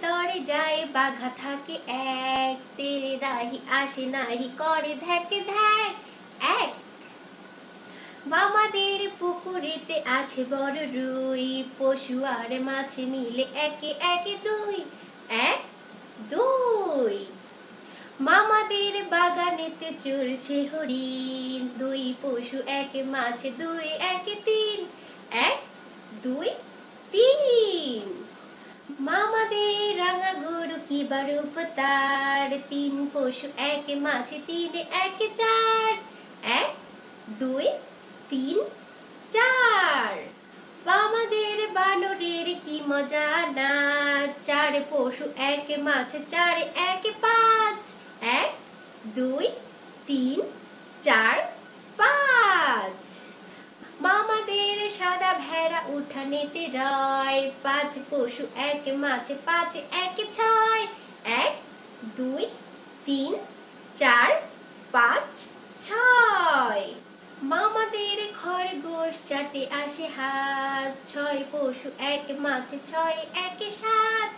তরে যায় বাঘা থাকে এক, তেরে দাহি আসে নাহি করে ধ্যাকে ধ্যাক এক। মামাদের পুকুরেতে আছে বড় রুই, পশু আর মাছে মিলে একে একে দুই, এক দুই। মামাদের বাগানেতে চড়ছে হরিণ, দুই পশু একে মাছে দুই একে তিন, এক দুই তিন। মামাদের রাঙা গরু কি রূপ তার, তিন পশু একে মাছে তিনে একে চার, এক দুই তিন চার। মামাদের বানরের কি মজা নাচ, চার পশু একে মাছে চারে একে পাঁচ, এক দুই তিন চার পাঁচ। মামাদের সাদা ভেড়া উঠানেতে রয়, পাঁচ পশু একে মাছে পাঁচে একে ছয়, এক দুই তিন চার পাঁচ ছয়। মামাদের খরগোশ চাটে আসে হাত, ছয় পশু একে মাছে ছয় একে সাত,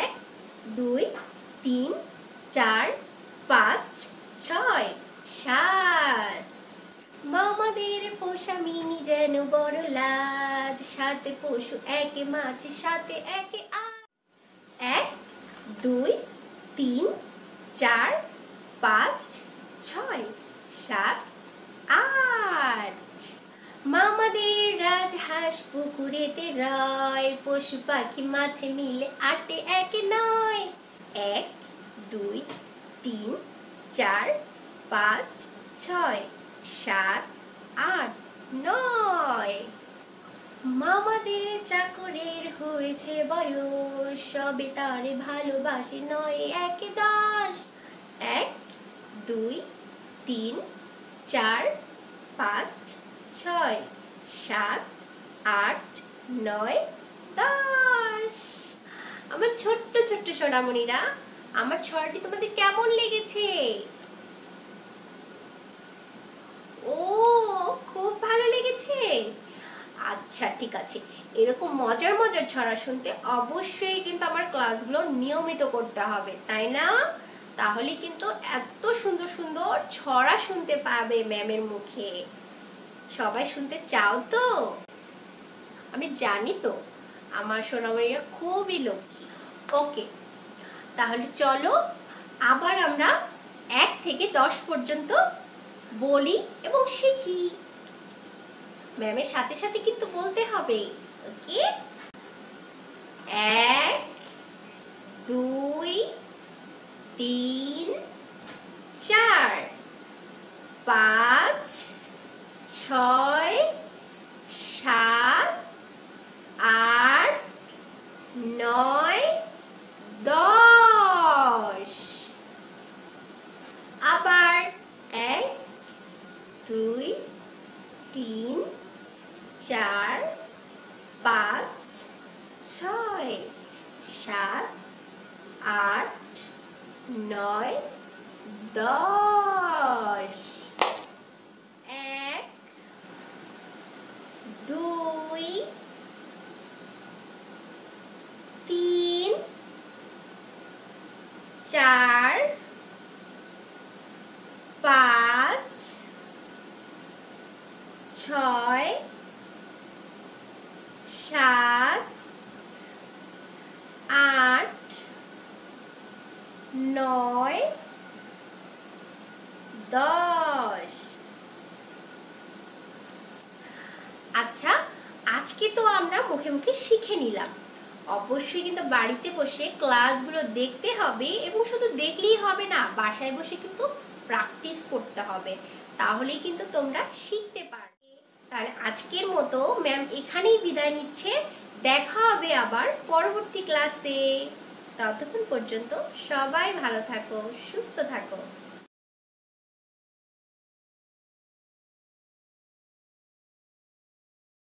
এক দুই তিন চার পাঁচ ছয় সাত। মামাদের পোষা মিনি যেন বড় লাজ, সাত পশু একে মাছে সাথে একে আট, এক দুই তিন চার পাঁচ ছয় সাত আট। মামাদের রাজহাঁস পুকুরেতে রয়, পশু পাখি মাছে মিলে আটে একে নয়, এক দুই তিন চার পাঁচ ছয় সাত আট নয়। মামাদের চাকরের হয়েছে বয়স, সবে তারে ভালোবাসে নয় একে দশ, এক দুই তিন চার পাঁচ ছয় সাত আট নয় দশ। আমার ছোট্ট ছোট্ট সোনামণিরা, আমার ছড়াটি তোমাদের কেমন লেগেছে? ও, খুব ভালো লেগেছে। আচ্ছা ঠিক আছে, এরকম মজার মজার ছড়া শুনতে অবশ্যই কিন্তু আমার ক্লাসগুলো নিয়মিত করতে হবে, তাই না? তাহলে কিন্তু এত সুন্দর সুন্দর ছড়া শুনতে পাবে ম্যামের মুখে। সবাই শুনতে চাও তো? আমি জানি তো আমার সোনামণিরা খুবই লক্ষ্মী। ওকে, তাহলে চলো আবার আমরা 1 থেকে 10 পর্যন্ত বলি এবং শিখি। ম্যামের সাথে সাথে কিন্তু বলতে হবে। ওকে, 1 2 3 4 5 6 7 8 9 10। আবার 1 2 3 4 5 6 7 8 9 10। 1 2 3 4 5 6 7 8 9 10। আচ্ছা, আজকে তো আমরা মুখে মুখে শিখে নিলাম। অবশ্যই কিন্তু বাড়িতে বসে ক্লাসগুলো দেখতে হবে এবং শুধু দেখলেই হবে না, বাসায় বসে কিন্তু প্র্যাকটিস করতে হবে, তাহলেই কিন্তু তোমরা শিখতে পারবে। তাহলে আজকের মতো ম্যাম এখানেই বিদায় নিচ্ছে। দেখা হবে আবার পরবর্তী ক্লাসে। ততক্ষণ পর্যন্ত সবাই ভালো থাকো, সুস্থ থাকো।